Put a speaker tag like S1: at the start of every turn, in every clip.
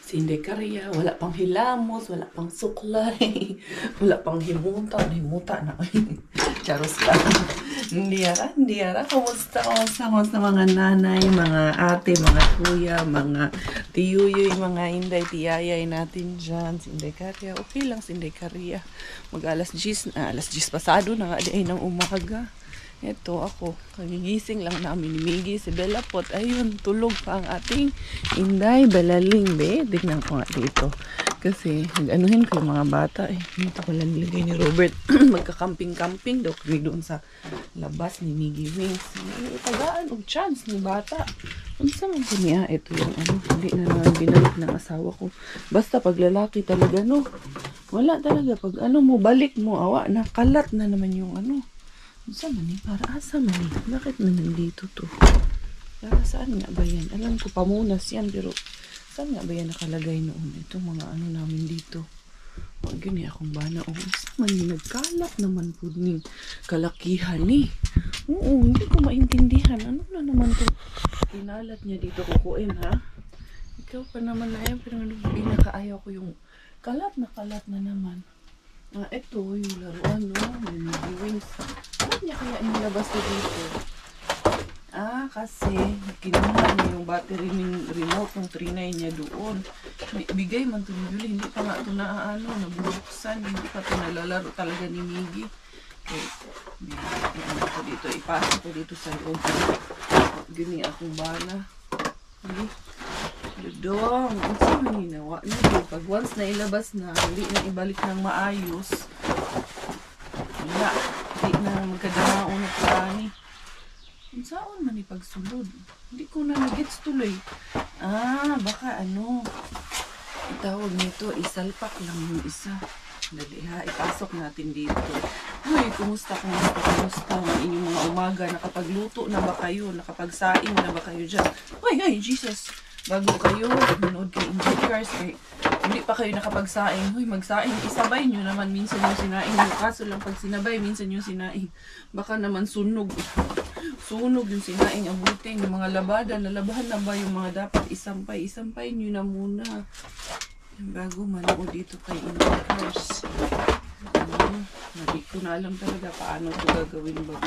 S1: Si Indecaria, wala pang hilamos, wala pang suklay, wala pang himuta na. Charos lang. Hindi ara. Kamusta mga nanay, mga ate, mga kuya, mga tiyuyoy, mga inday, tiyayay natin dyan. Si Indecaria, okay lang si Indecaria. Alas 10 pasado na nga di ay ng umaga. Ito ako, kagigising lang namin ni Miggy, si Bella Pot. Ayun, tulog pa ang ating Inday, Belaling, be. Tignan ko nga dito. Kasi, nag-anuhin ko yung mga bata. Dito ko lang nilagay ni Robert. Magka-camping-camping daw kami doon sa labas ni Miggy Wings. Tagaan og chance ng bata. Unsa man po niya? Ito yung hindi na naman binalik ng asawa ko. Basta pag lalaki talaga, no? Wala talaga. Pag mo, balik mo, awa, nakalat na naman yung Saan man para asa man Bakit man nandito to? Para saan nga ba yan? Alam ko pamunas yan, pero saan nga ba yan nakalagay noon? Itong mga namin dito. Huwag yun akong bana. Saan man yung nagkalat naman po ning kalakihan Oo, hindi ko maintindihan. Ano na naman to? Kinalat niya dito kukuin, ha? Ikaw pa naman na yan, pero pinakaayaw ko yung kalat na naman. Ito yung laruan, no? Yung wings. Bakit niya kaya inilabas na dito? Kasi kinuha niya yung battery ng remote ng 39 niya doon. Bigay man ito ni Julie. Hindi pa nga ito nabubuksan. Hindi pa ito nalalaro talaga ni Miggy. Okay. Ito dito. Ipasok ko dito sa loob. Gini akong bana. Dudong, ang saan ginawa niyo? Pag once na ilabas na, hindi na ibalik ng maayos. Wala, hindi na magkadamaon na parani. Ang saan man ipagsulod? Hindi ko na nagets tuloy. Baka itawag nito, isalpak lang yung isa. Dali ha, ipasok natin dito. Uy, kumusta ang inyong mga umaga? Nakapagluto na ba kayo? Nakapagsaing na ba kayo dyan? Ay, Jesus! Bago kayo, manood kay Enjoy Cars, hindi pa kayo nakapagsaing. Magsaing, isabay nyo naman minsan yung sinaing nyo. Kaso lang pag sinabay, minsan yung sinaing. Baka naman sunog yung sinaing. Abutin, yung mga labada, nalabahan na ba yung mga dapat isampay? Isampay nyo na muna. Bago manood dito kay Enjoy Cars. Hindi ko na alam talaga paano ito gagawin ba.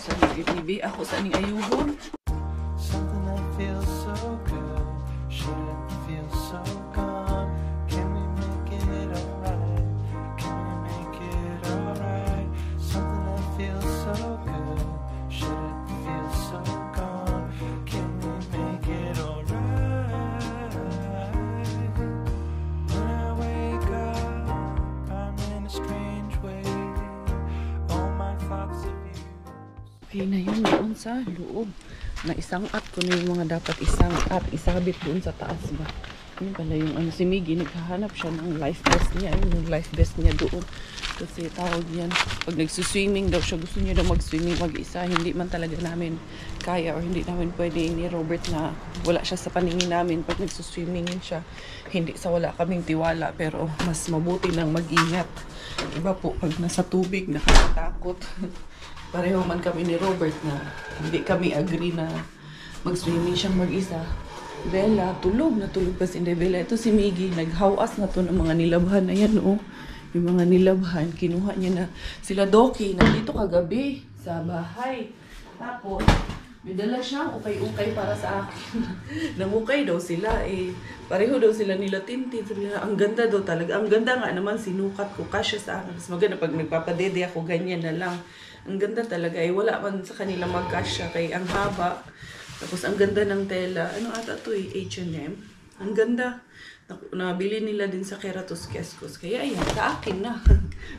S1: Sa TV, ako sa ning ayuhon.
S2: Feels so good, shouldn't feel so gone. Can we make it alright? Can we make it alright? Something that feels so good, shouldn't feel so gone. Can we make it alright? When I wake up, I'm in a strange way. All my thoughts of you.
S1: Okay na yun doon sa loob. Na isangat ko na yung mga dapat isangat, isabit doon sa taas ba. Yun pala yung si Miggy, naghahanap siya ng life vest niya. Yung life vest niya doon. Kasi tawag yan, pag nagsuswimming daw siya, gusto niya daw mag-swimming mag-isa. Hindi man talaga namin kaya or hindi namin pwede ni Robert na wala siya sa paningin namin pag nagsuswimming siya. Hindi sa wala kaming tiwala, pero mas mabuti nang mag-ingat. Iba po, pag nasa tubig, nakakatakot. Pareho man kami ni Robert na hindi kami agree na mag-swimming siyang mag-isa. Bella, tulog pa si Bella. Ito si Miggy, naghawas na to ng mga nilabhan na yan, Yung mga nilabhan, kinuha niya na sila Doki, nandito kagabi sa bahay. Tapos, may dala siyang ukay-ukay para sa akin. Nangukay daw sila, pareho daw sila nila Tintin. Sabi na, ang ganda daw talaga. Ang ganda nga naman, sinukat ko, kasya sa akin. Mas maganda pag nagpapadede ako, ganyan na lang. Ang ganda talaga, wala man sa kanila magkasya, kay ang haba. Tapos ang ganda ng tela. Ano ata to H&M. Ang ganda. Nabili nila din sa Keratos Keskos. Kaya ayan, sa akin na.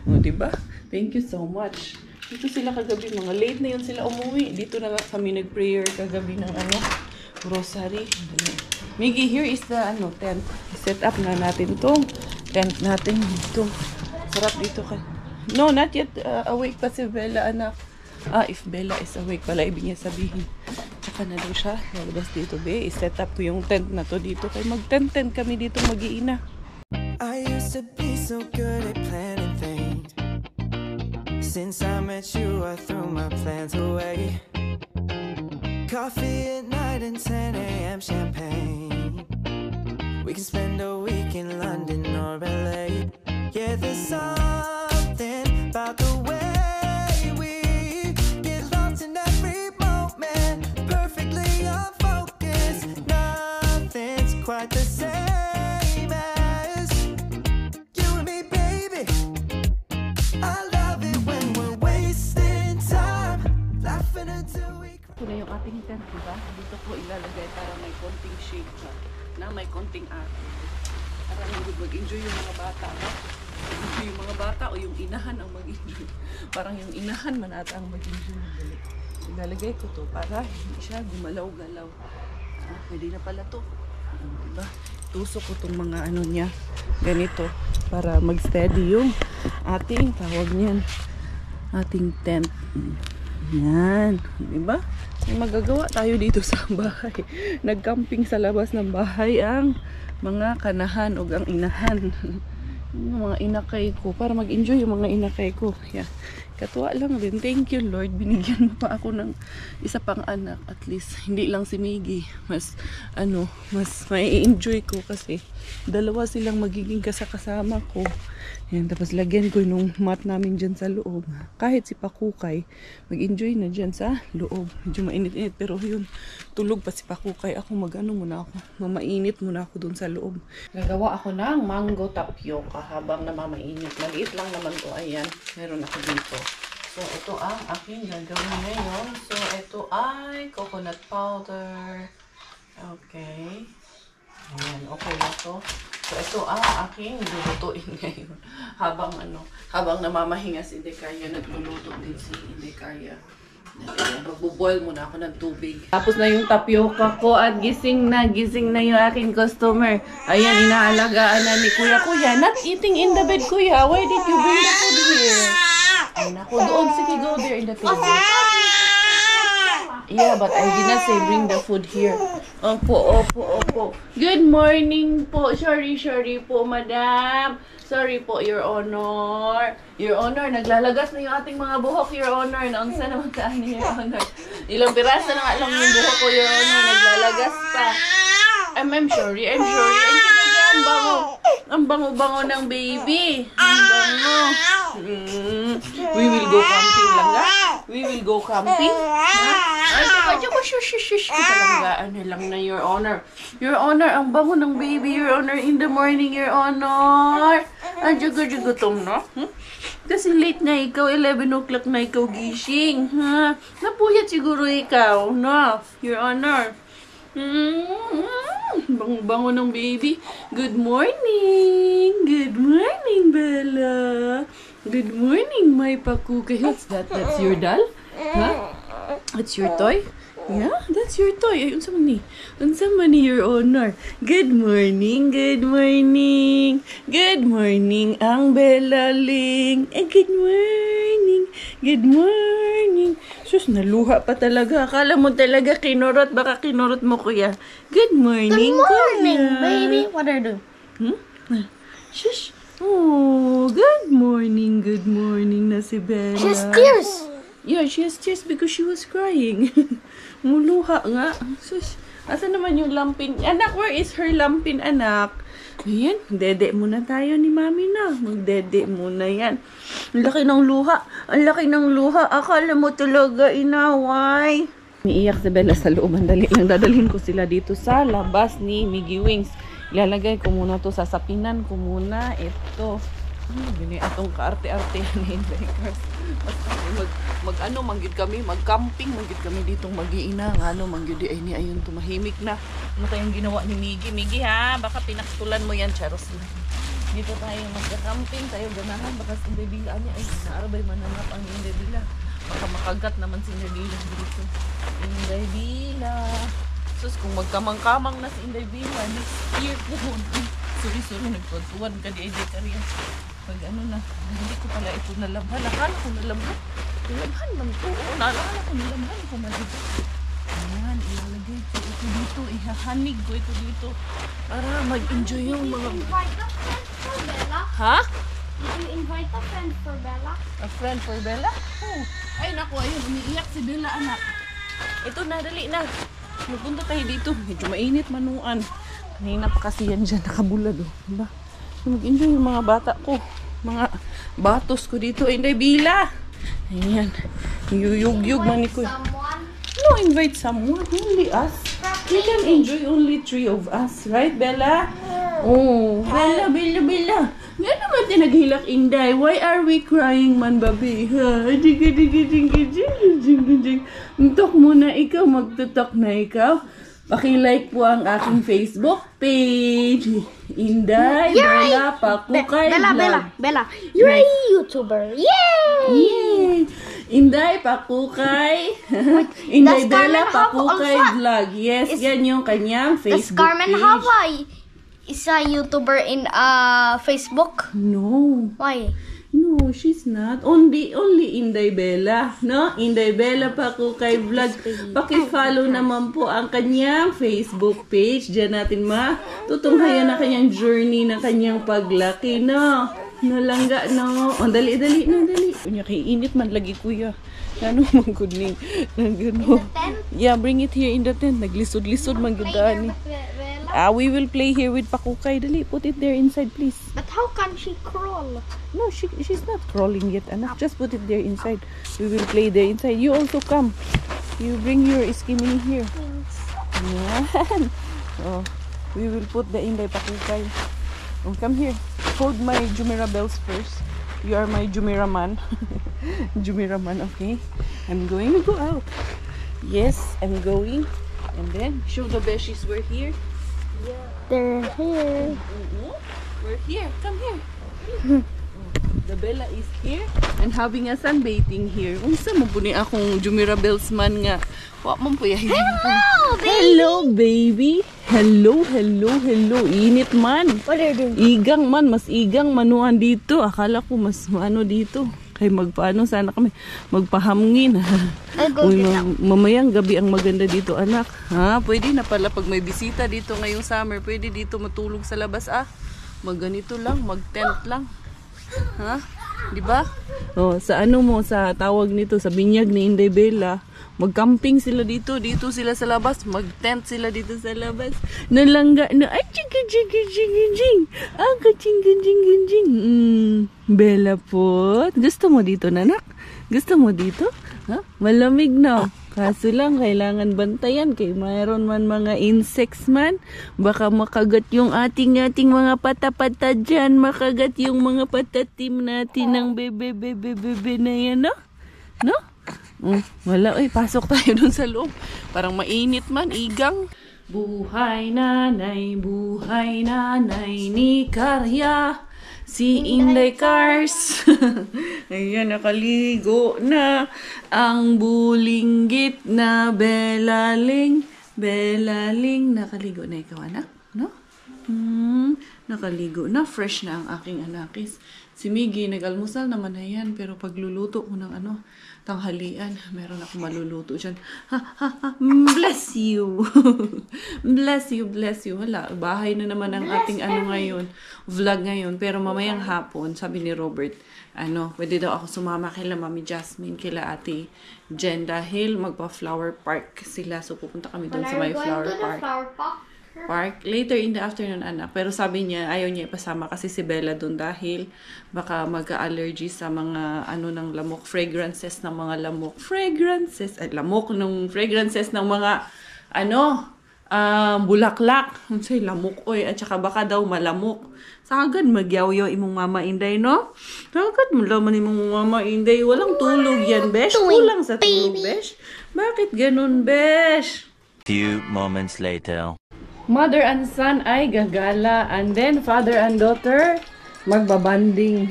S1: Diba? Thank you so much. Dito sila kagabi, mga late na yun sila umuwi. Dito na kami nag-prayer kagabi ng rosary. Miggy, here is the tent. Set up na natin tong tent natin dito. Sarap dito ka. No, not yet awake pa si Bella, anak. If Bella is awake pala, ibig niya sabihin. Tsaka na daw siya. Lalabas dito, be. I-set up ko yung tent na to dito. Kaya mag-tent kami dito mag-iina.
S2: I used to be so good at planning things. Since I met you, I threw my plans away. Coffee at night and 10 a.m. champagne. We can spend a week in London or LA. Yeah, there's something about the way we get lost in every moment, perfectly unfocused. Nothing's quite the same as you and me, baby. I love it when we're wasting time, laughing until we
S1: Ito na yung ating tent, diba? Dito ko ilalagay para may konting shade siya, na may konting ate. Para mag-enjoy yung mga bata, no? Mag-enjoy yung mga bata o yung inahan ang mag-enjoy. Parang yung inahan man ata ang mag-enjoy. Ilalagay ko to para hindi siya gumalaw-galaw. Pwede na pala to. Diba? Tusok ko tong mga ano niya, ganito, para mag-steady yung ating, tawag niyan, ating tent. Yan, diba? May magagawa tayo dito sa bahay. Nag-camping sa labas ng bahay ang mga kanahan o ang inahan. Yung mga inakay ko, para mag-enjoy yung mga inakay ko. Yeah. Katuwa lang din. Thank you, Lord. Binigyan mo pa ako ng isa pang anak. At least, hindi lang si Miggy. Mas may enjoy ko kasi dalawa silang magiging kasama ko. Yan, tapos lagyan ko nung mat namin dyan sa loob. Kahit si Pakukay, mag-enjoy na dyan sa loob. Medyo mainit-init, pero yun, tulog pa si Pakukay. Ako muna ako. Mamainit muna ako dun sa loob. Gagawa ako ng mango tapioca habang namamainit. Maliit lang naman to. Ayan, meron ako dito. So, ito ang aking gagawin ngayon. So, ito ay coconut powder. Okay. Ayan, okay na to. So, ito ang aking lulutuin ngayon. Habang namamahinga si Indekaya, nagluluto din si Indekaya. Magbuboil muna ako ng tubig. Tapos na yung tapioca ko at gising na yung aking customer. Ayan, inaalagaan na ni Kuya. Kuya, not eating in the bed, Kuya. Why did you bring the food here? Ay, naku, doon. Sige, go there in the table. Yeah, but I did not say bring the food here. Opo. Good morning po. Sorry po, madam. Sorry po, Your Honor. Your Honor, naglalagas na yung ating mga buhok, Your Honor. Naunsa naman ka ni Your Honor. Ilang piraso na nga lang yung buhok ko, Your Honor. Naglalagas pa. I'm sorry. Ang bango. Ang bango-bango ng baby. Ang bango. We will go camping lang, ha? We will go camping. Ay, shush. Palanggaan na lang na, Your Honor. Your Honor, ang bango ng baby, Your Honor. In the morning, Your Honor. Ang jugo-jugutom, no? Kasi late na ikaw, 11 o'clock na ikaw gising, ha? Napuyat siguro ikaw, no? Your Honor. Bango-bango ng baby. Good morning, Bella. Good morning, my Pakukay. What's that? That's your doll? Huh? That's your toy? Yeah, that's your toy. Ay, unsa man ni, Your Honor. Good morning. Good morning, ang Bella Ling. Good morning. Sus, naluha pa talaga. Akala mo talaga kinurot. Baka kinurot mo, Kuya. Good morning,
S3: Baby. What are you doing?
S1: Shush. Oh, good morning na si Bella.
S3: She has tears.
S1: Yeah, she has tears because she was crying. Muluha nga. Sus, asa naman yung lampin? Anak, where is her lampin, anak? Ayan, dede muna tayo ni Mami na. Magdede muna yan. Ang laki ng luha. Akala mo talaga inaway. Umiiyak si Bella sa loob. Dali lang, dadalhin ko sila dito sa labas ni Miggy Wings. Ilalagay ko muna to sa sapinan ko muna. Ito. Gini atong kaarte-artehan ni bikers. Manggid kami, mag-camping, manggid kami ditong mag-iina. Manggid ay ni ayun tumahimik na. Ano kayang ginawa ni Miggy? Miggy, ha? Baka pinaktulan mo yan, charos. Dito tayo mag-camping, tayo ganahan. Baka si Indebila niya, ay naarabay mananap ang Indebila. Baka makagat naman si Indebila dito. Indebila. Sus, kung magkamang-kamang na si Indebila, next year po. Sorry, nagtuwan ka di ay kariya. Pag hindi ko pala ito nalabhan. Akala ko nalabhan. Nalabhan lang ito. Naalala ko nalabhan ko na dito. Ayan, ilalagay ko ito dito. Ihahanig ko ito dito. Para mag-enjoy yung mga...
S3: Did you invite a friend for Bella?
S1: Ha?
S3: Did you invite a friend for Bella?
S1: A friend for Bella? Oh. Ay, naku, ayun. Umiiyak si Bella, anak. Ito na, dali na. Magpunta tayo dito. Medyo mainit manuan. Kanina pa kasi yan dyan, nakabulag oh. Diba? Mag-enjoy yung mga bata ko. Mga batos ko dito. Inday Bila! Ayan. Yuyug-yug man ko.
S3: Someone.
S1: No, invite someone. Only us. We can enjoy only 3 of us. Right, Bella? Oh, Bella, Bella, Bella. Nga naman tinaghilak, Inday. Why are we crying, man, baby? Ha? Tok muna ikaw. Magtutok na ikaw. Paki-like po ang aking Facebook page. Inday, Bella, Pakukay Vlog.
S3: Bella. You're a YouTuber. Yay!
S1: Yay! Inday, Pakukay. Inday,
S3: Does
S1: Bella,
S3: Carmen have
S1: Pakukay
S3: also-
S1: Vlog. Yes, yan yung kanyang
S3: Does
S1: Facebook
S3: Carmen
S1: page.
S3: have is a YouTuber in Facebook?
S1: No.
S3: Why?
S1: No, she's not. Only Inday Bella. No? Inday Bella Pakukay Vlog. Paki-follow naman po ang kanyang Facebook page. Diyan natin matutunghayan na kanyang journey na kanyang paglaki, no? Nalangga, no? O, dali. Kunya kay init man lagi, kuya. Ano man kuning? Nagano. Yeah, bring it here in the tent. Naglisod-lisod man gyud ani. We will play here with Pakukay. Dali, put it there inside, please.
S3: But how can she crawl?
S1: No, she's not crawling yet, anak. Just put it there inside. We will play there inside. You also come. You bring your skimmy here. Yan. Oh, we will put the Inday Pakukay. Oh, come here. Hold my Jumeirah bells first. You are my Jumeirah man. Jumeirah man, okay? I'm going to go out. Yes, I'm going. And then, show the beshies we're here.
S3: They're here.
S1: We're here. Come here. The Bella is here and having a sunbathing here. Unsa mo po ni akong Jumeirah bells man nga. Wa man po yahin. Hello, baby. Hello. Init man.
S3: What are you doing?
S1: Igang man, mas igang manuan dito. Akala ko mas ano dito. Kay magpaano sana kami magpahamngin.
S3: I'll go
S1: Uy,
S3: get out.
S1: mamayang gabi ang maganda dito, anak. Ha? Pwede na pala pag may bisita dito ngayong summer, pwede dito matulog sa labas, ah. Magganito lang, mag-tent lang. Ha? Di ba? Oh, sa ano mo, sa tawag nito, sa binyag ni Inday Bella, mag-camping sila dito sila sa labas, mag-tent sila dito sa labas. Nalangga na, ay, ching. Ang kaching. Bella po. Gusto mo dito, nanak? Gusto mo dito? Ha? Malamig na. Kaso lang, kailangan bantayan kay mayroon man mga insects man. Baka makagat yung ating mga pata-pata dyan. Makagat yung mga patatim natin ng bebe na yan, no? No? Wala, pasok tayo dun sa loob. Parang mainit man, igang. Buhay nanay ni Karya. Si Inday Cars. Ayan, nakaligo na ang bulinggit na Belaling. Nakaligo na ikaw, anak? No? Nakaligo na. Fresh na ang aking anakis. Si Miggy, nag-almusal naman na yan. Pero pagluluto ko ng tanghalian, meron ako maluluto dyan. Bless you. Bless you. Wala, bahay na naman ang ating vlog ngayon. Pero mamayang hapon, sabi ni Robert, pwede daw ako sumama kila Mami Jasmine, kila Ate Jen, dahil magpa-flower park sila. So, pupunta kami doon sa may flower park. Later in the afternoon, anak. Pero sabi niya, ayaw niya ipasama kasi si Bella doon dahil baka magka-allergy sa mga ng lamok, fragrances ng mga lamok. Fragrances ng mga bulaklak. Say lamok at saka baka daw malamok. Sagad magyaw-yaw imong Mama Inday, no? Sagad mo laman imong Mama Inday. Walang tulog yan, besh. Kulang sa tulog, besh. Bakit ganun, besh?
S4: Few moments later.
S1: Mother and son ay gagala, and then father and daughter magbabanding.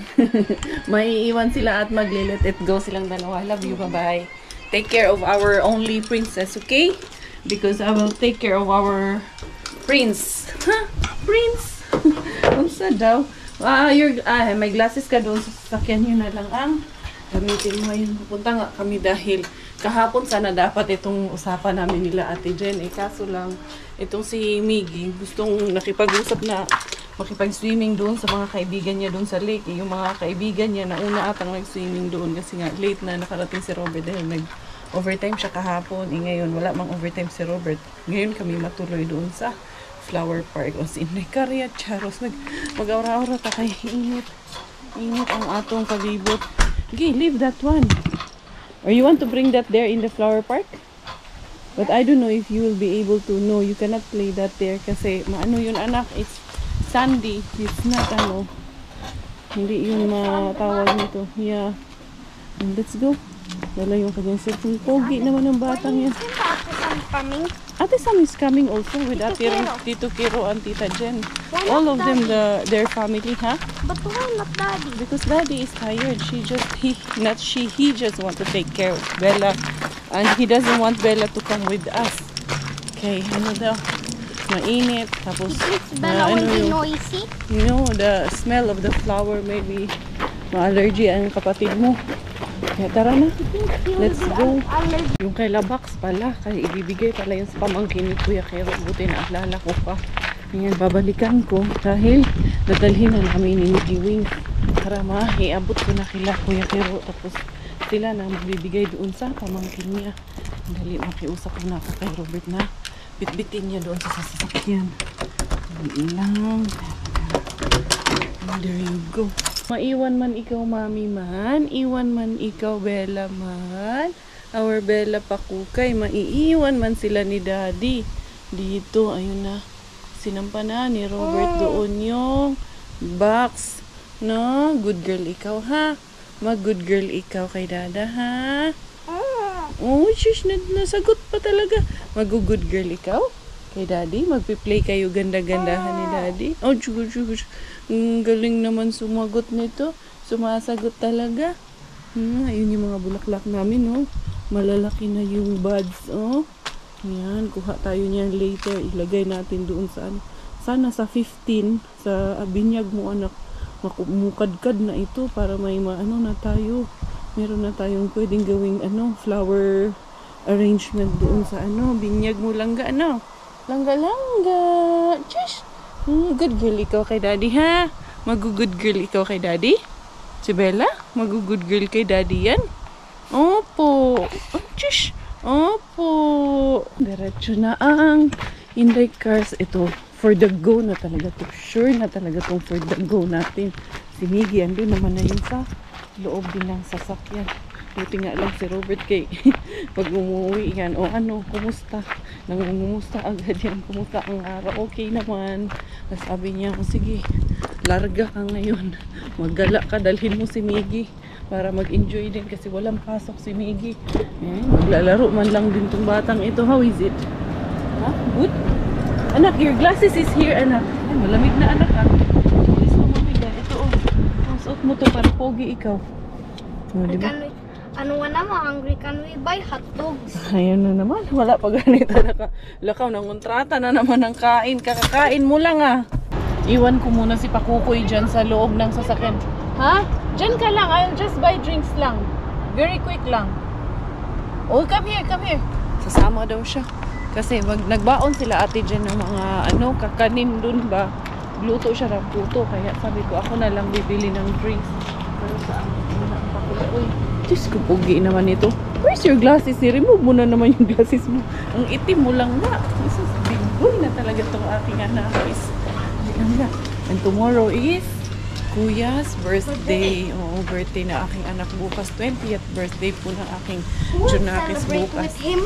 S1: Maiiwan sila at magle-let it go silang dalawa. Love you, bye-bye. Take care of our only princess, okay? Because I will take care of our prince. Ha? Prince? Unsa daw? May glasses ka doon sa sasakyan, yun na lang ang gamitin mo yun. Pupunta nga kami dahil kahapon sana dapat itong usapan namin nila Ate Jen. Kaso lang, itong si Miggy, gustong nakipag-usap na makipag-swimming doon sa mga kaibigan niya doon sa lake. Yung mga kaibigan niya na una atang nag-swimming doon kasi nga late na nakarating si Robert dahil nag-overtime siya kahapon. Ngayon, wala mang overtime si Robert. Ngayon kami matuloy doon sa flower park. O sinay karya, charos. Mag-aura-aura ta kay init. Init ang atong palibot. Okay, leave that one. Or you want to bring that there in the flower park? But I don't know if you will be able to. No, you cannot play that there kasi maano yun anak. It's sandy. It's not ano. Hindi yun matawag nito. Yeah. And let's go. Dala yung kanyang cellphone. Pogi naman ng batang yan.
S3: Coming.
S1: Ate Sam is coming also with Ate Rin, Tito Kiro and Tita Jen. All of them, their family, huh?
S3: But why not daddy?
S1: Because Daddy is tired. He just want to take care of Bella. And he doesn't want Bella to come with us. Okay, ano daw? Mainit. Tapos,
S3: Bella will be
S1: yung,
S3: noisy.
S1: you know, the smell of the flower maybe ma-allergy ang kapatid mo. Kaya tara na. Let's go. Yung kay Labax pala, kaya ibibigay pala yung sa pamangkin ni Kuya Kero. Buti na alala ko pa. Ngayon, babalikan ko dahil dadalhin na namin ni Mickey Wing para maiabot ko na kila Kuya Kero. Tapos sila na magbibigay doon sa pamangkin niya. Dali, makiusap ko na ako kay Robert na bitbitin niya doon sa sasakyan. Dali lang. There you go. Maiwan man ikaw, Mami man. Iwan man ikaw, Bella man. Our Bella Pakukay. Maiiwan man sila ni Daddy. Dito, ayun na. Sinampa na ni Robert doon yung box. No? Good girl ikaw, ha? Mag-good girl ikaw kay Dada, ha? Oh, shush, nasagot pa talaga. Mag-good girl ikaw kay Daddy. Magpi-play kayo ganda-gandahan ni Daddy. Oh, chugu. Galing naman sumagot nito. Sumasagot talaga. Ayun yung mga bulaklak namin, oh. Malalaki na yung buds, oh. Yan, kuha tayo niyan later. Ilagay natin doon sa ano. Sana sa 15, sa binyag mo anak, mukadkad na ito para may maano na tayo. Meron na tayong pwedeng gawing ano, flower arrangement doon sa ano, binyag mo langga, ano. Langga. Shush! Good girl ikaw kay Daddy, ha? Mag-good girl ikaw kay Daddy? Si Bella? Mag-good girl kay Daddy yan? Opo. Shush! Opo. Diretso na ang Inday Cars. Ito, for the go na talaga to. Sure na talaga tong for the go natin. Si Miggy, andun naman na yun sa loob din ng sasakyan. Buti nga lang si Robert kay pag umuwi yan, o ano, kumusta? Nangungumusta agad yan, kumusta ang araw? Okay naman. Tapos sabi niya, sige, larga ka ngayon. Maggala ka, dalhin mo si Miggy para mag-enjoy din kasi walang pasok si Miggy. Maglalaro man lang din tong batang ito. How is it? Ha? Good? Anak, your glasses is here, anak. Ay, malamig na anak, ha? Please, mamamiga. Ito, oh. Ang suot mo to para pogi ikaw. Oh, diba?
S3: Ano nga naman, hungry can we buy hot dogs?
S1: Ayan na naman, wala pa ganito lakaw ng kontrata na naman ng kain. Kakakain mo lang, ah. Iwan ko muna si Pakukoy dyan sa loob ng sasakyan. Ha? Dyan ka lang, I'll just buy drinks lang. Very quick lang. Oh, come here. Sasama daw siya. Kasi nagbaon sila ate dyan ng mga ano, kakanin dun ba. Luto siya ng puto. Kaya sabi ko, ako na lang bibili ng drinks. Pero sa ang Pakukoy. Diyos ko, pogi naman ito. Where's your glasses? Remove mo na naman yung glasses mo. Ang itim mo lang na. Jesus, big boy na talaga itong aking anak. And tomorrow is Kuya's birthday. Oo, birthday na aking anak bukas. 20th birthday po ng aking Junakis bukas.
S3: With him?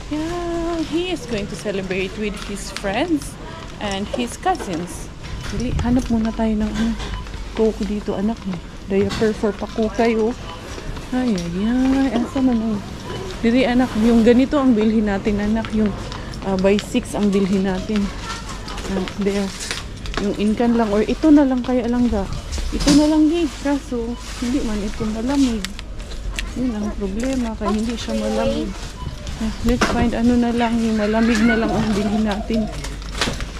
S1: Yeah, he is going to celebrate with his friends and his cousins. Dili, hanap muna tayo ng ano, Coke dito, anak. Diaper for Pakukay, oh. Ay, asa man ang diri anak, yung ganito ang bilhin natin anak, yung by 6 ang bilhin natin. There, yung inkan lang or ito na lang kaya lang ga. Ito na lang kaso hindi man ito malamig. Yun ang problema, kaya hindi siya malamig. Let's find ano na lang, yung malamig na lang ang bilhin natin.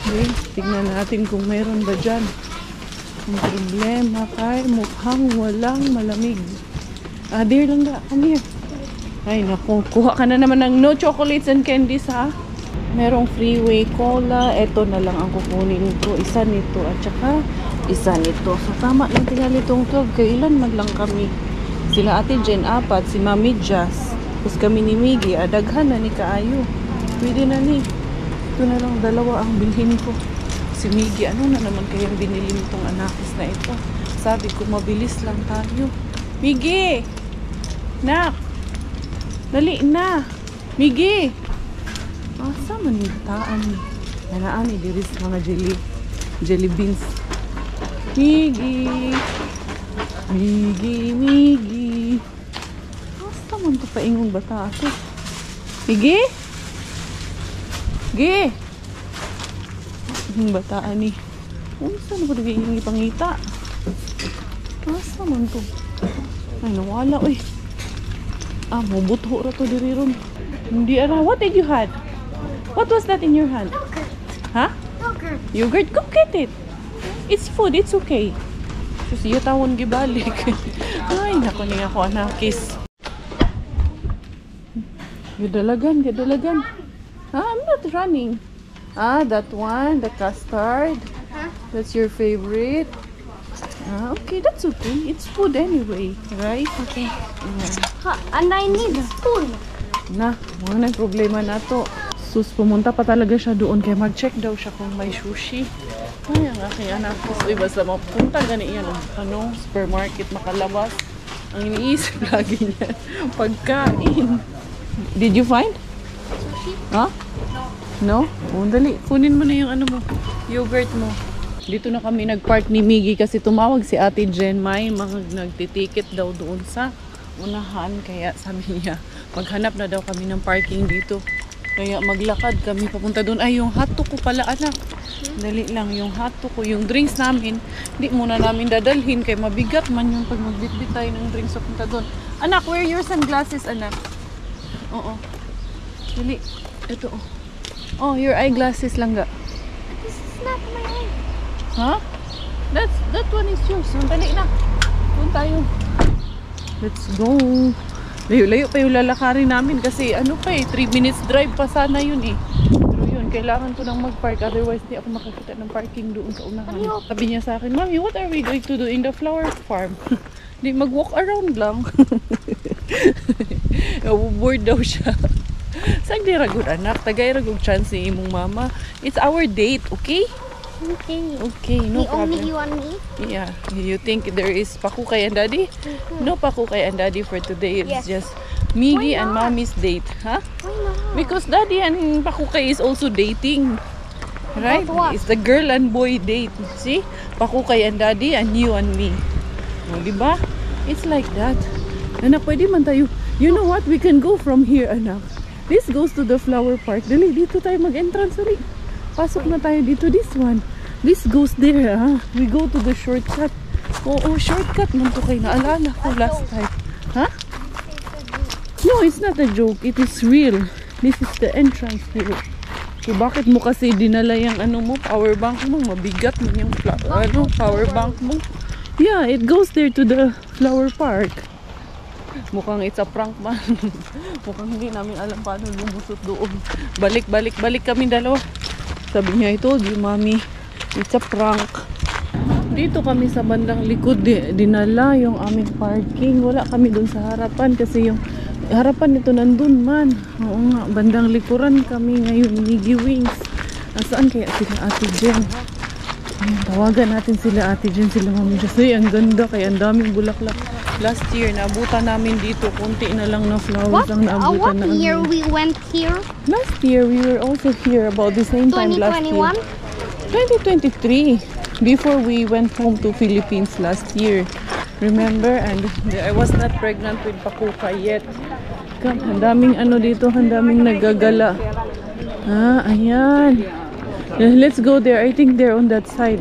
S1: Okay, tignan natin kung mayroon ba dyan. Ang problema kay mukhang walang malamig. There lang ga. Come here. Ay, naku. Kuha ka na naman ng no chocolates and candies, ha? Merong freeway cola. Ito na lang ang kukunin ko. Isa nito at saka isa nito. So, tama lang tingali itong 12. Kailan man lang kami. Sila ate Jen, 4. Si Mami Jazz. Tapos kami ni Miggy. Adaghan na ni Kaayo. Pwede na ni. Ito na lang 2 ang bilhin ko. Si Miggy, ano na naman kayang binili nitong anakis na ito? Sabi ko, mabilis lang tayo. Miggy! Nak! Dali na! Miggy! Asa man yung taan ni? Nanaan ni diris mga jelly beans. Miggy! Miggy! Asa man ito paingon bata ako? Miggy? Miggy! Yung bataan ni. Saan ba nagiging ipangita? Asa man to? Ay, nawala, uy. Mabutho ra to diri ron. Hindi ara. What did you had? What was that in your hand? Ha?
S3: Yogurt.
S1: Yogurt? Go get it. It's food. It's okay. So, siya tawon gibalik. Ay, nako niya ako anakis. Gadalagan. I'm not running. That one, the custard.
S3: Huh?
S1: That's your favorite. Okay, that's okay. It's food anyway, right?
S3: Okay.
S1: Yeah.
S3: And I need spoon.
S1: Mga problema na to. Sus, pumunta pa talaga siya doon kaya mag-check daw siya kung may sushi. Ay, ang aking anak ko. Uy, basta mapunta gani yan. Supermarket makalabas. Ang iniisip lagi niya. Pagkain. Did you find?
S3: Sushi?
S1: Ha? No? Dali. Kunin mo na yung ano mo. Yogurt mo. Dito na kami nag-park ni Miggy kasi tumawag si Ate Jen. May mga nagtitiket daw doon sa unahan. Kaya sabi niya, maghanap na daw kami ng parking dito. Kaya maglakad kami papunta doon. Ay, yung hotdog ko pala, anak. Dali lang, yung hotdog ko. Yung drinks namin, hindi muna namin dadalhin. Kaya mabigat man yung pag magbitbit tayo ng drinks papunta doon. Anak, wear your sunglasses, anak. Oo. Dali. Ito, oh. Oh, your eyeglasses lang ga.
S3: This is not my eye.
S1: Huh? That one is yours. Dali na. Doon tayo. Let's go. Layo-layo pa yung lalakarin namin kasi ano pa 3 minutes drive pa sana yun Pero yun, kailangan ko nang mag-park otherwise di ako makakita ng parking doon sa unahan. Sabi niya sa akin, Mami, what are we going to do in the flower farm? Di mag-walk around lang. Bored daw siya. Saan di ragod anak? Tagay ragod chance ni imong mama. It's our date, okay?
S3: Okay.
S1: Okay, no problem.
S3: Only you and me?
S1: Yeah. You think there is pakukay and daddy? No pakukay and daddy for today. It's
S3: Yes.
S1: just Miggy
S3: Why
S1: and
S3: not?
S1: mommy's date. Huh?
S3: Why not?
S1: Because daddy and pakukay is also dating. Right?
S3: About what?
S1: It's the girl and boy date. See? Pakukay and daddy and you and me. O, diba? It's like that. Anak, pwede man tayo. You know what? We can go from here, anak. This goes to the flower park. Dali, dito tayo mag-entrance. Dali. Pasok na tayo dito. This one. This goes there, ha? We go to the shortcut. Oo, shortcut man to kayo. Naalala ko last time. Ha? No, it's not a joke. It is real. This is the entrance here. So, bakit mo kasi dinala yung ano mo, power bank mo? Mabigat mo yung power bank mo. Yeah, it goes there to the flower park. Mukhang it's a prank man. Mukhang hindi namin alam paano lumusot doon. Balik kami dalawa. Sabi niya, I told you, Mommy, it's a prank. Dito kami sa bandang likod, dinala yung aming parking. Wala kami doon sa harapan kasi yung harapan nito nandun man. Oo nga, bandang likuran kami ngayon, Miggy Wings. Nasaan kaya sila Ate Jen? Ayan, tawagan natin sila Ate Jen, sila Mami Jose. Ang ganda, kaya ang daming bulaklak. Last year, naabutan namin dito. Kunti na lang na flowers ang naabutan namin.
S3: What year we went here?
S1: Last year, we were also here about the same time last year.
S3: 2021?
S1: 2023. Before we went home to Philippines last year. Remember? And I was not pregnant with Pakuka yet. Ang daming ano dito, ang daming nagagala. Ayan. Let's go there. I think they're on that side.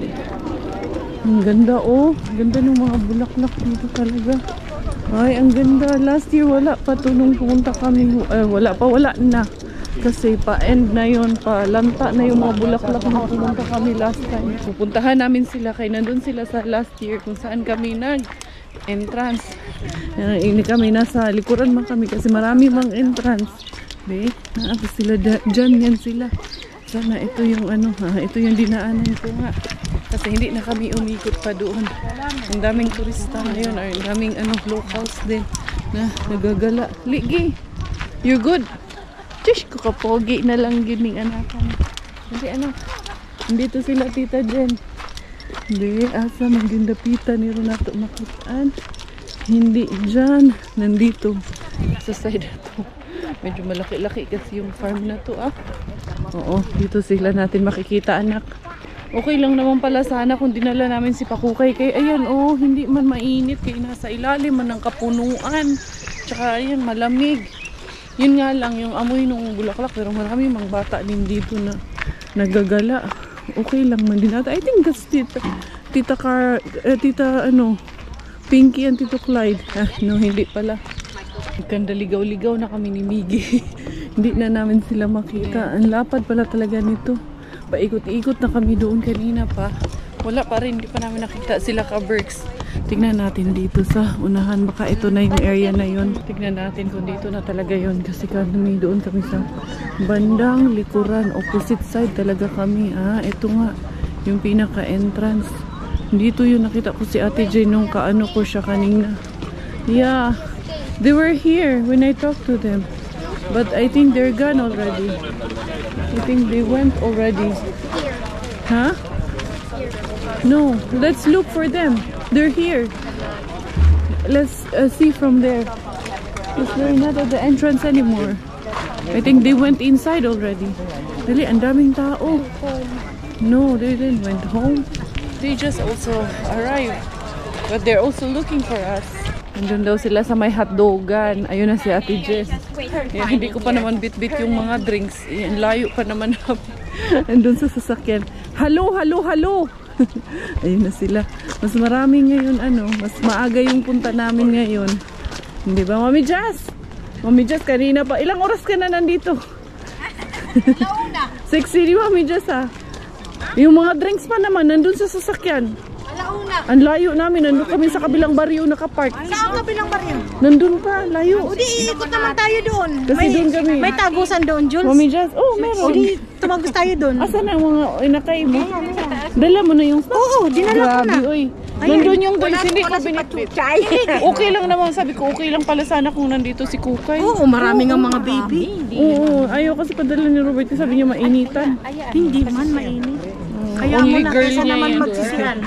S1: Ang ganda, oh. Ganda ng mga bulaklak dito talaga. Ay, ang ganda. Last year, wala pa to nung pumunta kami. Wala na. Kasi pa-end na yun, pa-lanta na yung mga bulaklak nung pumunta kami last time. Pupuntahan namin sila, kaya nandun sila sa last year kung saan kami nag-entrance. Ini kami nasa likuran man kami kasi marami mang entrance. Be, naabot sila dyan, yan sila. Sana ito yung ano, ito yung dinaanan ko nga. Kasi hindi na kami umikot pa doon. Ang daming turista ngayon, ang daming ano, locals din na nagagala. Ligi, you're good. Diyos ko kapogi na lang gining anakan. Hindi ano. Dito sila, Tita Jen. Hindi, asa maggindapitan ni Renato makitaan. Hindi dyan. Nandito. Sa side na to. Medyo malaki-laki kasi yung farm na to, ah. Oo, dito sila natin makikita, anak. Okay lang naman pala sana kung dinala namin si Pakukay. Kaya ayan, oh, hindi man mainit. Kaya nasa ilalim man ng kapunuan. Tsaka ayan, malamig. Yun nga lang, yung amoy ng bulaklak. Pero marami mga bata din dito na nagagala. Okay lang man din natin. I think that's Tita Pinky and Tito Clyde. Ah, no, hindi pala. Ganda, ligaw-ligaw na kami ni Miggy. Hindi na namin sila makita. Ang lapad pala talaga nito. Paikot-ikot na kami doon kanina pa. Wala pa rin, hindi pa namin nakita sila ka-Berks. Tignan natin dito sa unahan. Baka ito na yung area na yun. Tignan natin kung dito na talaga yun. Kasi kami doon kami sa bandang likuran. Opposite side talaga kami. Ah, ito nga. Yung pinaka-entrance. Dito yung nakita ko si Ate Jane nung kaano ko siya kanina. Yeah. They were here when I talked to them. But I think they're gone already. I think they went already. Huh? No, let's look for them. They're here. Let's see from there. Because they're not at the entrance anymore. I think they went inside already. Dali, ang daming tao. No, they didn't went home. They just also arrived. But they're also looking for us. Nandun daw sila sa may hotdogan. Ayun na si Ate Jess. Yan, hindi ko pa naman bit-bit yung mga drinks. Yan, layo pa naman namin. Nandun sa sasakyan. Hello, hello, hello! Ayun na sila. Mas marami ngayon, mas maaga yung punta namin ngayon. Hindi ba, Mami Jess? Mami Jess, kanina pa. Ilang oras ka na nandito? Sexy ni Mami Jess, ha? Yung mga drinks pa naman, nandun sa sasakyan. Ang layo namin, nandun kami sa kabilang baryo nakapark.
S5: Saan kabilang baryo?
S1: Nandun pa, layo.
S5: O di, iikot naman tayo doon.
S1: Kasi doon kami.
S5: May tagusan doon, Jules.
S1: Mami Jess, oh, meron.
S5: O di, tumagos tayo doon.
S1: Asan ang mga inakay mo? Dala mo na yung stuff?
S5: Oo, dinala ko na.
S1: Grabe, oy. Nandun yung drinks, hindi ko binitbit. Okay lang naman, sabi ko, okay lang pala sana kung nandito si Kukay.
S5: Oo, marami nga mga baby.
S1: Oo, ayaw kasi padala ni Robert, sabi niya mainitan.
S5: Hindi man mainit. Kaya mo
S1: Only
S5: na,
S1: girl
S5: kaysa
S1: niya
S5: naman
S1: yan.
S5: magsisiran.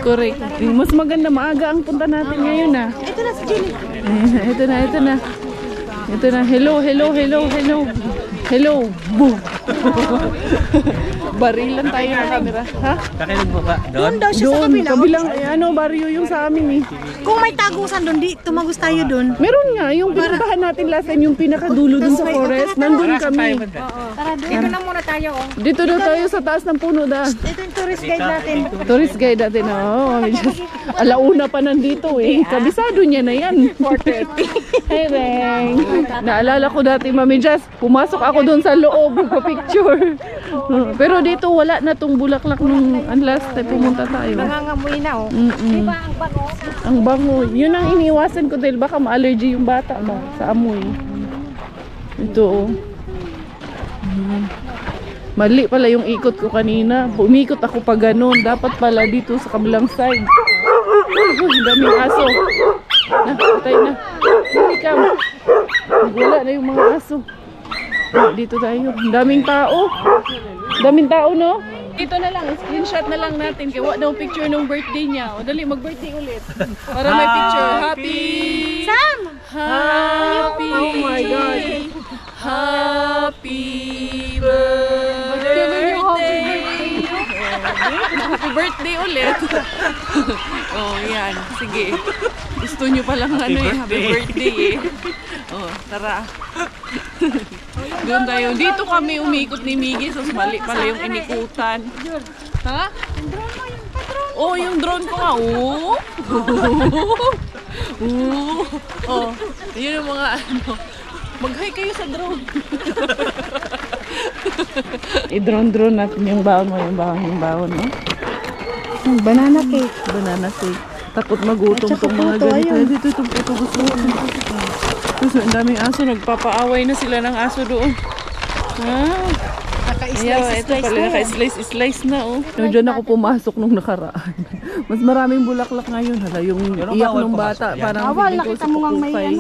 S1: Correct. Mas maganda, maaga ang punta natin ngayon, ah.
S5: Ito na si Jenny.
S1: Ito na, ito na. Ito na. Hello, hello, hello, hello. Hello. Boom. Barilan tayo ng camera. Ha?
S6: Kakailan po ba?
S5: Doon daw siya sa
S1: Doon,
S5: kabila.
S1: kabilang, baryo yung sa amin, eh.
S5: Kung may tagusan doon, di, tumagos tayo doon.
S1: Meron nga, yung pinuntahan natin last time, yung pinakadulo dun sa forest, nandun kami.
S5: Tara, dito na muna tayo. Oh.
S1: Dito daw tayo sa taas ng puno da.
S5: Ito yung tourist guide natin.
S1: Tourist guide natin, oh. Alauna pa nandito, eh. Kabisado niya na yan. 4:30. Hey, Beng. Naalala ko dati, Mami Jess, pumasok ako dun sa loob, pa-picture. Pero dito, wala na tong bulaklak nung last time pumunta tayo.
S5: Nangangamoy na, oh.
S1: Diba ang bango? Ang bango. Yun ang iniiwasan ko dahil baka ma-allergy yung bata ba sa amoy. Ito, oh. Mali pala yung ikot ko kanina. Umikot ako pa ganun. Dapat pala dito sa kabilang side. Uy, daming aso. Na, patay na. Ikaw. Wala na yung mga aso. Dito tayo. Daming tao. Daming tao, no? Dito na lang. Screenshot na lang natin. Kaya daw picture ng birthday niya. O dali, mag-birthday ulit. Para may picture. Happy!
S5: Sam!
S1: Happy! Oh my God! Happy birthday! Happy birthday ulit. Oh, yan. Sige. Gusto nyo palang happy birthday eh. Oh, tara. Doon tayo. Dito kami umikot ni Miggy. So, mali pala yung inikutan. Ha? Oh, yung drone ko nga. Oh. Oh. Yun yung mga mag-hi kayo sa drone. I-drone natin yung baon mo. Yung baon, no?
S5: Banana cake.
S1: Banana cake. Takot magutom tong mga ganito. Dito itong puto gusto ko. Gusto, ang daming aso. Nagpapaaway na sila ng aso doon. Ito pala, naka-slice na, oh. Diyan ako pumasok nung nakaraan. Mas maraming bulaklak ngayon. Hala, yung iyak ng bata. Parang
S5: Awal,
S1: feeling ko
S5: nakita
S1: sa
S5: mo nga may
S1: Pakukay.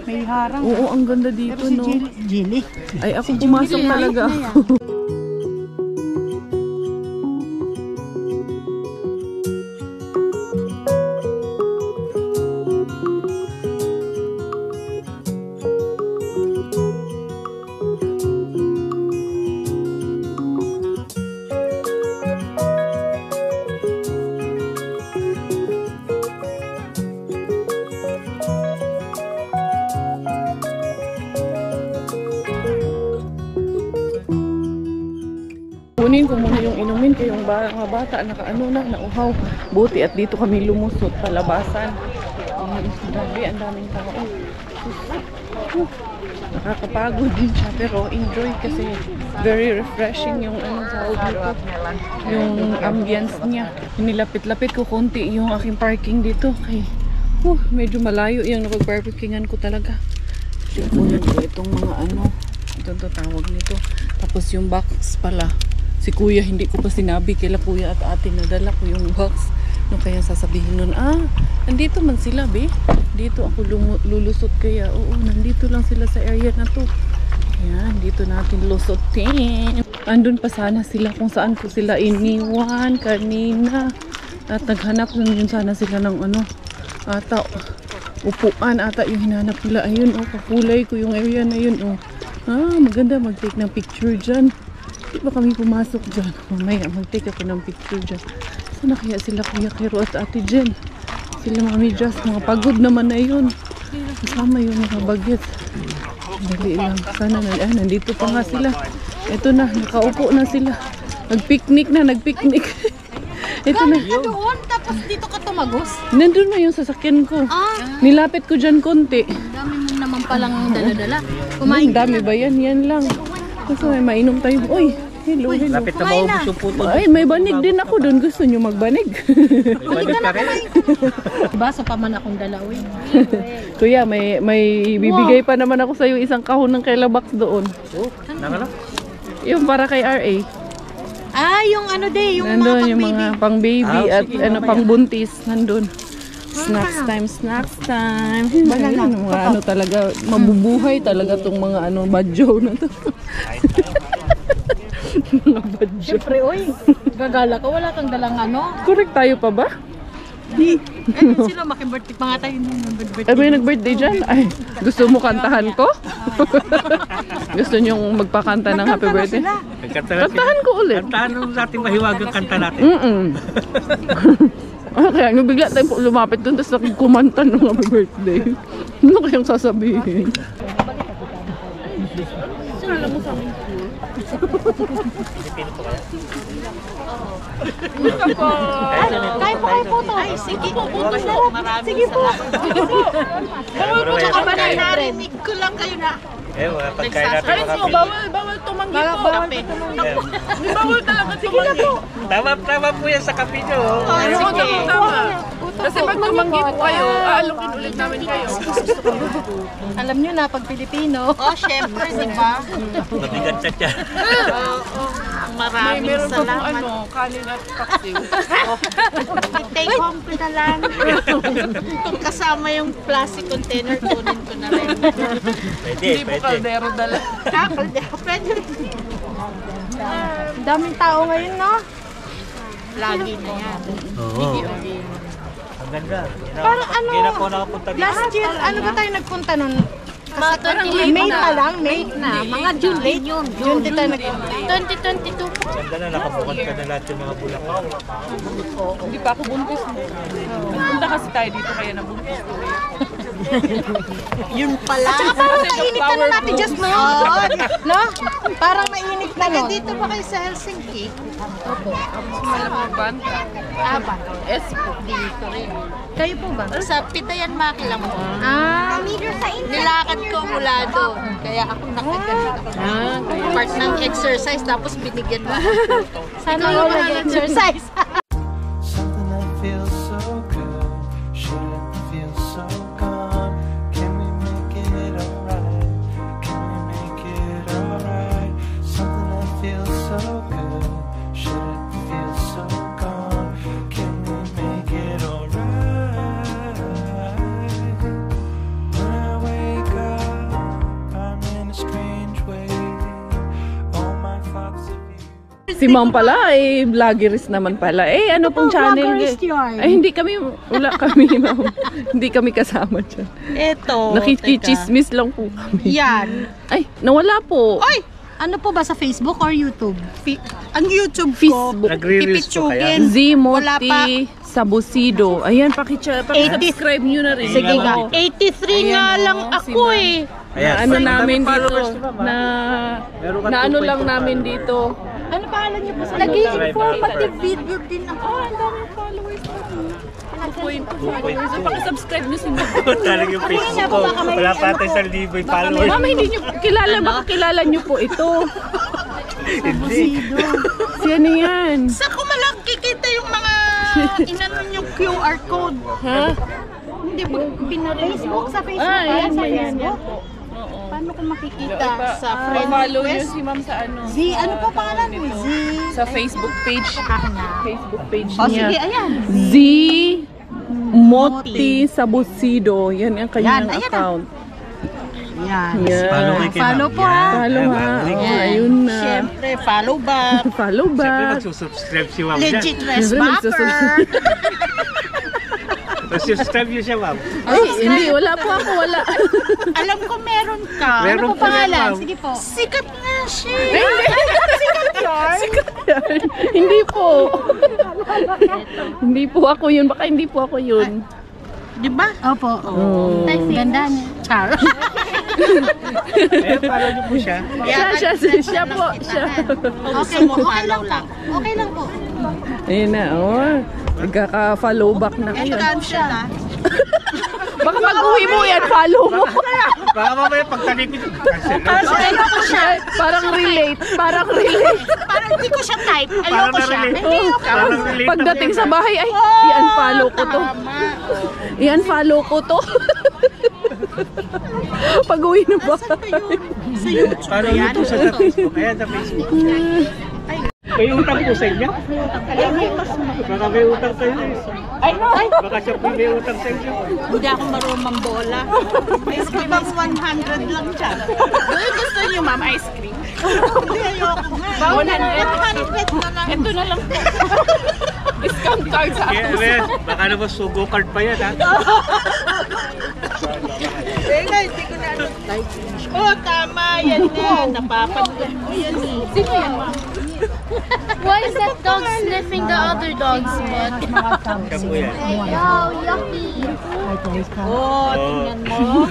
S5: may harang.
S1: Oo, ang ganda dito, no?
S5: Jenny.
S1: Ay, ako pumasok talaga ako. Kunin ko muna yung inumin kay yung mga bata nakaano na, nauhaw. Buti at dito kami lumusot palabasan. Grabe, ang daming tao. Nakakapagod din siya pero enjoy kasi very refreshing yung ano sa dito. Yung ambience niya. Nilapit-lapit ko konti yung aking parking dito kay medyo malayo yung napag-parkingan ko talaga. Tingnan ko itong mga ano, ito tawag nito. Tapos yung box pala. Si kuya, hindi ko pa sinabi kila kuya at ate na dala ko yung box. No, kaya sasabihin nun, nandito man sila, be. Dito ako lulusot kaya. Oo, nandito lang sila sa area na to. Ayan, dito natin lusotin. Andun pa sana sila kung saan ko sila iniwan kanina. At naghanap din sana sila ng ano, ata, upuan ata yung hinanap nila. Ayun, kakulay ko yung area na yun, maganda mag-take ng picture dyan. Di ba kami pumasok dyan? Mamaya mag-take ako ng picture dyan. Sana kaya sila Kuya Kero at Ate Jen? Sila Mami Jazz, mga pagod naman na yun. Kasama yung mga bagets. Dali lang. Sana nandito pa nga sila. Ito na, nakaupo na sila. Nagpicnic na, nagpicnic. Ito na.
S5: Doon, tapos dito ka tumagos.
S1: Nandun na yung sasakyan ko. Nilapit ko dyan konti.
S5: Dami mo naman palang dala-dala.
S1: Ang dami ba yan? Yan lang. Kasi may mainom tayo. Uy, hello, hello.
S6: Lapit na maubos yung puto.
S1: Ay, may banig din ako doon. Gusto nyo magbanig?
S6: Balik ka rin.
S5: Basa pa man akong dalawin.
S1: Kuya, may bibigay pa naman ako sa'yo isang kahon ng Kelabox doon.
S6: Nangalo?
S1: Yung para kay RA.
S5: Yung ano yung
S1: Nandun
S5: mga
S1: yung mga pang baby at
S6: sige,
S1: ano pang buntis. Nandun. Snacks time, snacks time. Ayun, mga ano talaga, mabubuhay talaga tong mga ano, badyo na to. Mga badyo.
S5: Siyempre, oy, gagala ka, wala kang dalang ano.
S1: Correct tayo pa ba?
S5: Sila makibirthday pa nga tayo nung birthday.
S1: Ay, may nag-birthday dyan? Ay, gusto mo kantahan ko? Gusto nyong magpakanta ng happy birthday? Kantahan ko ulit.
S6: Kantahan nung natin mahiwagang kanta natin.
S1: Kaya nung bigla tayo lumapit doon, tapos kumanta ng happy birthday. Ano kayang sasabihin? Alam mo sa amin
S5: Kain po kayo po to. Ay, sige po. Sige po.
S6: Bawal po
S5: Tsaka ba narinig ko lang kayo na.
S6: Wala pagkain natin mga kapit.
S1: bawal tumanggi po. Bawal talaga tumanggi.
S6: Tama po yan sa kape nyo.
S1: Tama. Kasi pag tumanggi po kayo, aalokin ulit namin kayo.
S5: Alam nyo na, pag Pilipino. Syempre, di ba?
S6: Mabigat sa tiyan.
S3: Maraming
S1: Meron pa pong
S3: salamat.
S1: ano, kanin at paksiw.
S3: I-take home ko na lang. Kung kasama yung plastic container, kunin ko na rin.
S6: Pwede,
S1: Hindi po
S6: pwede.
S1: kaldero dala.
S3: Pwede rin.
S5: Daming tao ngayon, no?
S3: Lagi na yan.
S6: Oo. Ang ganda.
S5: Parang ano,
S6: Kaya na po nakapunta dito.
S5: Last year, ano ba tayo nagpunta nun?
S3: Parang
S5: May pa lang, May.
S3: Mga June din yun.
S5: June din tayo nagpunta.
S3: 2022.
S6: Ganda na, nakabukat ka na lahat yung mga bulaklak.
S1: Hindi pa ako buntis. Punta kasi tayo dito kaya nabuntis ko.
S3: Yun pala.
S5: Parang mainit na nun natin just no? No? Parang mainit na nun.
S3: Dito ba kayo sa Helsinki?
S1: Banta.
S3: Ba?
S1: Espo.
S3: Dito rin.
S5: Kayo po ba?
S3: Sa Pitayan Makilang mo. Nilakad ko mula doon. Kaya ako nakaganito. Part ng exercise, tapos binigyan mo.
S5: Sana wala nag-exercise.
S2: Something that feels so good shouldn't feel so gone. Can we make it alright? Can we make it alright? Something that feels so good shouldn't feel so gone. Can we make it alright? When I wake up, I'm in a strange way. All my thoughts of you.
S1: Si Ma'am pala, vloggerist naman pala. Ano pong channel? Hindi kami, wala kami, Ma'am. Hindi kami kasama dyan.
S5: Eto.
S1: Nakikichismis lang po kami.
S5: Yan.
S1: Ay, nawala po.
S5: Oy! Ano po ba sa Facebook or YouTube? Ang YouTube
S1: Facebook.
S6: Nagre-reels po kaya?
S5: Wala pa.
S1: Zimoti Sabusido. Ayan, paki-subscribe nyo na rin.
S5: Sige nga.
S1: Oo.
S5: 83 nga
S1: Ayan,
S5: lang
S1: oo,
S5: ako
S1: si
S5: eh.
S6: Ayan.
S1: Ano namin
S6: Followers
S1: dito,
S6: na ba,
S1: na
S6: Meron ka
S1: ano
S6: 2.2
S1: lang namin
S6: followers.
S1: dito,
S5: Ano pangalan niyo po sa
S3: Nag-informative video din ako.
S1: Ang daming followers ko. 2.2 Paki-subscribe niyo si Ma'am.
S6: Talagang yung Facebook ko. Wala pa tayo sa libo'y followers.
S1: Mama, hindi niyo kilala. Baka kilala niyo po ito.
S6: Hindi.
S1: Si ano yan?
S3: Sa ko malang kikita yung mga inanon yung QR code.
S1: Ha?
S3: Hindi ba
S5: Facebook? Sa Facebook
S1: Ah,
S5: ba?
S1: yan,
S5: Sa
S1: yan, yan
S5: Facebook?
S1: po. Oo.
S3: Paano ko makikita sa friend
S1: Pa-follow niyo
S3: request?
S1: si Ma'am sa ano?
S5: Z, ano po pangalan mo? Z.
S1: Sa Facebook page. Facebook page
S3: O
S1: niya.
S3: sige, ayan.
S1: Z Moti Sabusido. Yan ang kanyang
S3: Yan, ayan
S1: account.
S3: Yan.
S1: Yan.
S6: Follow kay
S3: Follow po ha.
S1: Follow ha. Oh, ayun na.
S3: Siyempre, follow back.
S1: Follow
S6: Siyempre
S1: back.
S6: nagsusubscribe si Ma'am dyan.
S3: Legit resbacker.
S6: Subscribe niyo siya, Ma'am.
S1: Ay, hindi. Wala po ako. Wala.
S3: Alam ko meron ka.
S6: Meron
S5: Ano po pangalan?
S6: Ma'am.
S5: Sige po.
S3: Sikat nga siya.
S1: Sikat yan. Hindi po. Hindi po ako yun. Baka hindi po ako yun.
S3: Di ba?
S5: Opo.
S1: Oh.
S5: Ganda niya.
S3: Char.
S6: Eh, follow niyo po siya.
S1: Siya po. Siya.
S3: Okay mo, follow lang.
S5: Okay lang po.
S1: Ayun na. Oh. Nagkaka-follow back na kayo.
S3: Cancel ha.
S1: Baka pag-uwi mo yan, follow mo.
S6: Baka mamaya pagtalipin, cancel na.
S3: Ayoko siya.
S1: Parang relate. Parang relate.
S3: Parang hindi ko siya type.
S6: Parang
S3: Ayoko siya.
S6: na-relate.
S3: Hindi ako.
S6: Parang relate na
S1: Pagdating
S6: po
S1: sa
S6: yan.
S1: bahay, ay, i-unfollow ko to.
S3: Tama.
S1: I-unfollow ko to. Pag-uwi na ba?
S3: Saan ba yun? Sa YouTube
S6: Follow
S3: ba
S6: niyo
S3: yan?
S6: po siya sa Facebook. Ayan, sa Facebook. May utang po sa inyo? Baka may utang sa inyo. Baka siya po may utang sa inyo.
S3: Hindi ako marunong bola. Ice cream ang 100 lang dyan. Gusto niyo, ma'am, ice cream? Hindi, ayoko nga. 100 na lang. Ito na lang po.
S1: Discount card sa
S6: Kaya, ayan, baka naman sugo card pa yan, ha?
S3: Oh, tama. Yan na. Napapanood ko yan eh. Sino yan, ma'am?
S7: Why is that dog sniffing the other dog's butt?
S6: Siya po yan.
S7: Yo, yucky.
S3: Oh, tingnan mo.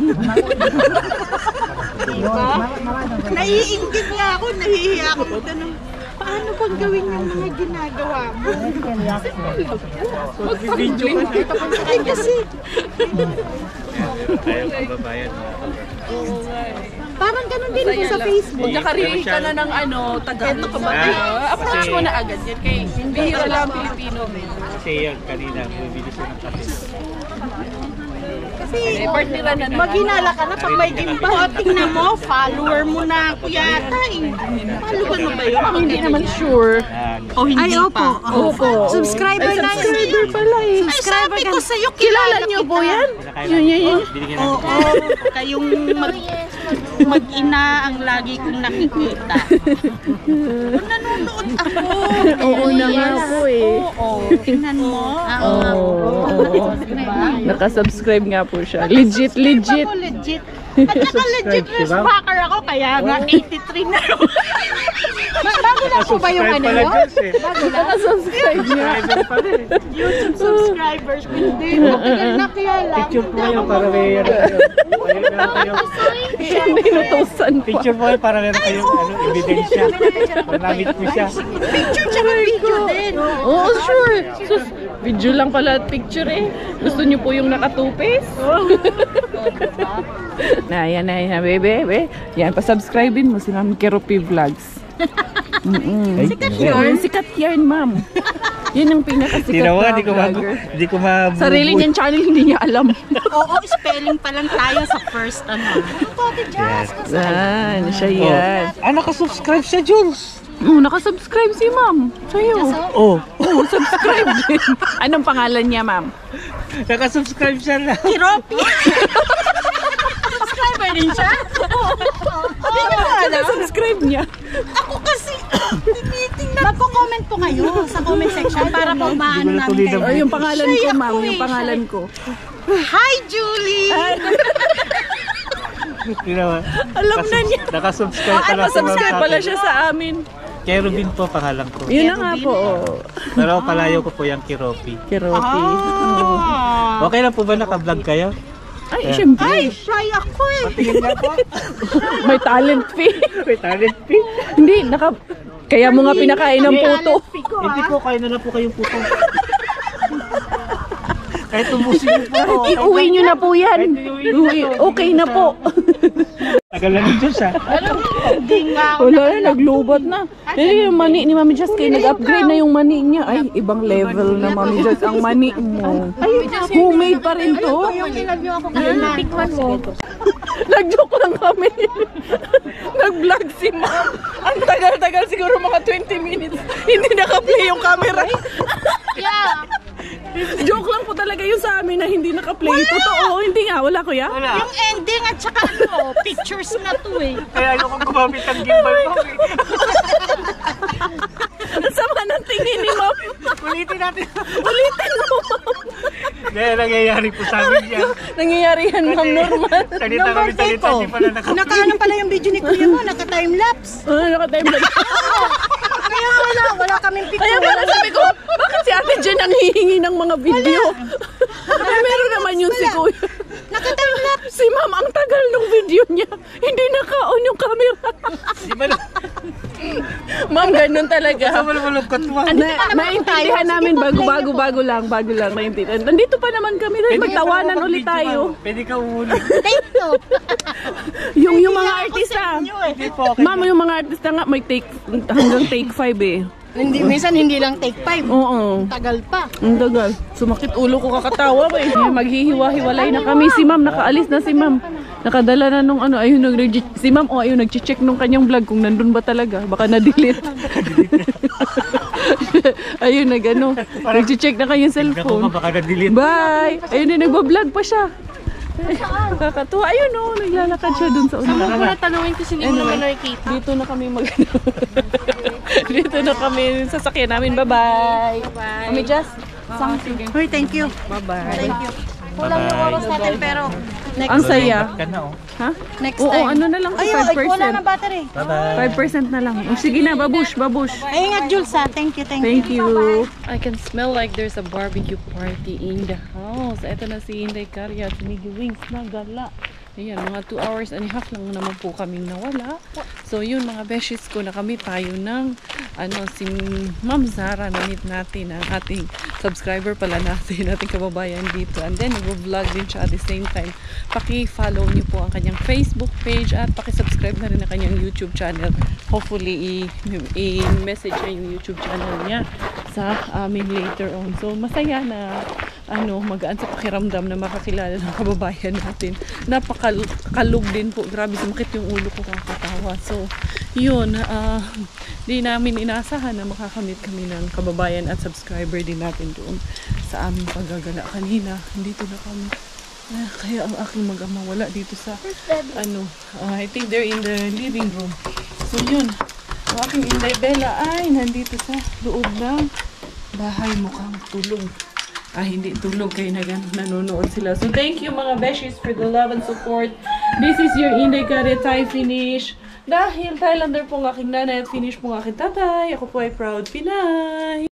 S3: Diba? Naiinggit nga ako. Nahihiya ako. Tanong, paano bang gawin yung mga ginagawa mo?
S6: Mag-video ka na.
S3: Ay, kasi
S6: Ayaw kababayan.
S5: Parang ganun din po sa Facebook.
S1: Magkaka-relate ka na ng ano, Tagalog. Approach mo na agad yan kay bihira lang Pilipino.
S6: Kasi yan, kanina, bumili siya ng kape.
S1: Eh, partneran na naman.
S3: maghinala ka na pag may gimba. O, tingnan mo, follower mo na ako yata eh. Follower mo ba yun?
S1: Ako hindi naman sure.
S6: Yan.
S3: O hindi pa?
S1: Opo.
S5: Subscriber na yun.
S1: Subscriber pala eh.
S3: Ay, sabi ko sa'yo,
S1: Kilala niyo po yan? Yun.
S6: Binigyan
S3: Oo,
S6: natin.
S3: kayong mag-ina ang lagi kong nakikita. Nanonood ako.
S1: Oo na nga po eh.
S3: Oo, tingnan mo.
S1: Oo. Nakasubscribe nga po siya. Legit.
S3: Ako legit. At saka legit
S6: si ma'am.
S3: resbacker ako, kaya nga 83 na ako.
S5: Bago lang po ba yung ano
S6: Pala
S5: yun?
S6: dyan, eh.
S1: Nakasubscribe niya.
S6: Subscriber pala eh.
S3: YouTube subscribers, hindi mo tagal na kaya lang.
S6: Picture po kayo para may ano kayo. Meron kayo.
S1: Hindi inutusan pa.
S6: Picture po kayo para meron kayong ano, ebidensya. Namit mo siya.
S3: Picture tsaka video din.
S1: Oo, sure. Sus, video lang pala at picture eh. Gusto niyo po yung nakatupis? Yan, bebe. Yan, pasubscribein mo si Ma'am Keropi Vlogs. Sikat yun. Sikat yan, ma'am. Yan ang pinakasikat
S6: Tinawa,
S1: na vlogger.
S6: di ko ma...
S1: Sarili niyang channel, hindi niya alam.
S3: Oo, spelling pa lang tayo sa first ano.
S1: Yan, siya yan.
S6: nakasubscribe siya, Jules.
S1: Nakasubscribe si ma'am. Sa'yo.
S6: Oh,
S1: Subscribe din. Anong pangalan niya, ma'am?
S6: nakasubscribe siya na.
S3: Kiropi. Subscriber din siya?
S1: Subscribe niya.
S3: Ako kasi, tinitingnan.
S5: Magko-comment po kayo sa comment section para po maano
S6: na
S5: namin
S6: tuloy
S5: kayo.
S1: Oh, yung pangalan ko, ma'am. Yung pangalan ko.
S3: Hi, Julie!
S6: Tinawa.
S1: Alam na niya.
S6: Nakasubscribe pala si Ma'am
S1: Subscribe
S6: sa
S1: pala
S6: akin.
S1: siya sa amin.
S6: Kerubin po pangalan ko.
S1: Yun na nga po.
S6: Pero palayo ko po yung Kiropi.
S1: Kiropi.
S3: Ah.
S6: Okay lang po ba naka-vlog kayo?
S1: Ay, syempre.
S3: Ay, shy ako eh.
S6: Tingin nga po.
S1: May talent fee.
S6: May talent fee.
S1: Hindi, Kaya mo nga pinakain ng puto.
S6: Hindi po, kayo na lang po kayong puto. Kahit tumusin mo po.
S1: Iuwi nyo na po yan. Okay na po.
S6: Tagal na nito siya.
S1: Wala na, naglubat na. Eh, yung mani ni Mami Jess, kaya nag-upgrade na yung mani niya. Ay, ibang level na Mami Jess ang mani mo. Homemade pa rin to.
S5: Tikman mo.
S1: Nag-joke lang kami. Nag-vlog si Ma'am. Ang tagal-tagal, siguro mga 20 minutes. Hindi naka-play yung camera.
S7: Yeah.
S1: Joke lang po talaga yung sa amin na hindi naka-play. Totoo, hindi nga. Wala, kuya?
S6: Wala.
S3: Yung ending at saka pictures na to eh.
S6: Kaya ayoko gumamit ng gimbal mo.
S1: Ang sama ng tingin ni Ma'am.
S6: Ulitin natin.
S1: Ulitin mo, Ma'am.
S6: Kaya nangyayari po sa amin yan.
S1: Nangyayari yan, Ma'am Norman.
S6: Salita kami salita, di pala
S3: Nakaano pala yung video ni Kuya mo, naka-timelapse.
S1: Naka-time lang.
S3: Kaya wala kaming picture.
S1: Kaya pala sabi ko, bakit si Ate Jen ang hihingi ng mga video? Ay, meron naman yun si Kuya.
S3: Naka-timelapse.
S1: Si Ma'am, ang tagal ng video niya. Hindi naka-on yung camera.
S6: Di ba na?
S1: Ma'am, ganun talaga.
S6: Sa malulungkot mo.
S1: Naintindihan namin bago lang. Naintindihan. Nandito pa naman kami. Magtawanan ulit tayo.
S6: Pwede ka ulit.
S3: Take to.
S1: Yung mga artista.
S6: Hindi po.
S1: Ma'am, yung mga artista nga may take hanggang take 5 eh.
S3: Minsan hindi lang take 5.
S1: Oo.
S3: Tagal pa.
S1: Ang tagal. Sumakit ulo ko kakatawa ba eh. Maghihiwa-hiwalay na kami. Si Ma'am, nakaalis na si Ma'am. Nakadala na nung ano, ayun, si Ma'am, ayun, nag-check nung kanyang vlog kung nandun ba talaga. Baka na-delete. Ayun, nag-check na kanyang cellphone.
S6: Baka na-delete.
S1: Bye! Ayun, nagbablog pa siya. Kakatuwa. Ayun, oh, naglalakad siya dun sa unahan.
S7: Ako na tanungin ko sino naman nakikita.
S1: Dito na kami Dito na kami sasakyan namin. Bye-bye.
S7: Bye.
S1: Kami just
S3: Hoy, thank you.
S1: Bye-bye.
S3: Thank you. Kulang yung oras natin pero next
S1: Ang saya.
S6: Ka na oh.
S1: Ha?
S3: next
S1: Oo,
S3: time.
S1: ano na lang,
S3: Ay, wala na
S1: 5%.
S3: battery.
S6: Bye-bye.
S1: 5% na lang. Oh, sige na, babush.
S3: Ay, ingat Jules ha. Thank you.
S1: Thank you. I can smell like there's a barbecue party in the house. Ito na si Inday Karya at si Miggy Wings na gala. Ayan, mga 2 hours and a half lang naman po kaming nawala. So yun mga beshies ko, nakamit tayo ng si Ma'am Zara, na-meet natin ang ating subscriber pala natin, ating kababayan dito. And then nag-vlog din siya at the same time. Paki-follow niyo po ang kanyang Facebook page at paki-subscribe na rin ang kanyang YouTube channel. Hopefully i-message niya yung YouTube channel niya sa amin later on. So masaya na magaan sa pakiramdam na makakilala ng kababayan natin. Napakalug din po. Grabe, sumakit yung ulo ko kakatawa. So, yun. Di namin inasahan na makakamit kami ng kababayan at subscriber din natin doon sa aming paggagala kanina. Dito na kami. Kaya ang aking mag-ama wala dito sa I think they're in the living room. So, yun. Ang aking Inday Bella ay nandito sa loob ng bahay, mukhang tulog. Hindi tulog kayo na nanonood sila. So thank you mga beshies for the love and support. This is your Inday Karya Thai finish. Dahil Thailander po ang aking nanay at finish po ang aking tatay. Ako po ay proud Pinay.